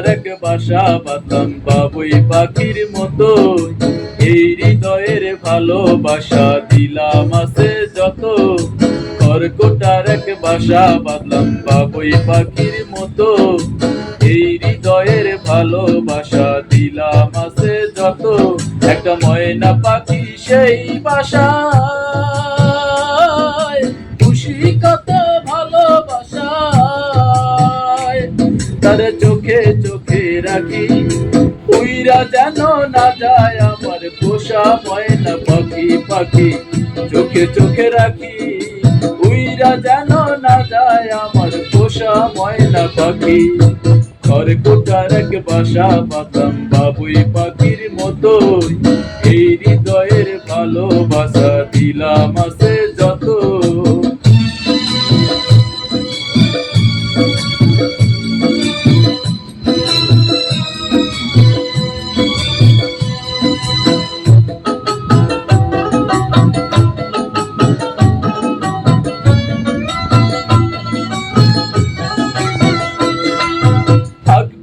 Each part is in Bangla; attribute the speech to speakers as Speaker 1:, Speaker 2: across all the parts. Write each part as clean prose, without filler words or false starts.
Speaker 1: খড়কুটার এক বাসা বাঁধলাম বাবুই পাখির মতো। এই হৃদয়ের ভালোবাসা দিলাম আছে যত। খড়কুটার এক বাসা বাঁধলাম বাবুই পাখির মতো। এই হৃদয়ের ভালোবাসা দিলাম আছে যত। একটা ময়না পাখি সেই বাসায়, খুশি কত ভালোবাসায়। তার চোখে চোখে রাখি, উইরা যেন না যায় আমার পোষা ময়না পাখি। পাখি চোখে চোখে রাখি, উইরা যেন না যায় আমার পোষা ময়না পাখি। খড়কুটার এক বাসা বাঁধলাম বাবুই পাখির মতো। এই হৃদয়ের ভালোবাসা দিলাম আছে যত।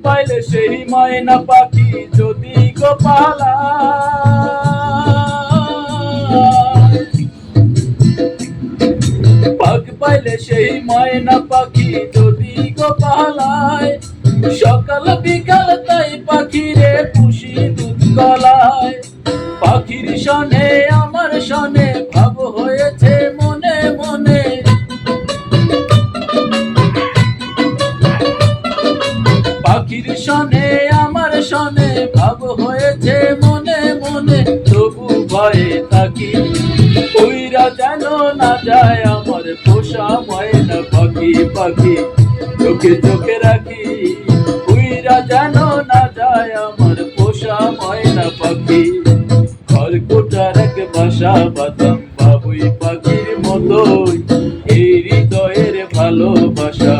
Speaker 1: পাইলে সেই ময়না পাখি যদি গো পালায়, পাখ পাইলে সেই ময়না পাখি যদি গো পালায়। সকাল বিকাল তাই পাখিরে পুষি দুধ গলায়। পাখির সনে আমার সনে ভাব হয়েছে মনে মনে। পাখির সনে আমার সনে ভাব হয়েছে মনে মনে। তবু ভয়ে থাকি, উইরা যেন না যায় আমার পোষা ময়না পাখি। পাখি চোখে চোখে রাখি, উইরা যেন না যায় আমার পোষা ময়না পাখি। খড়কুটার এক বাসা বাঁধলাম বাবুই পাখির মতো। এই হৃদয়ের ভালোবাসা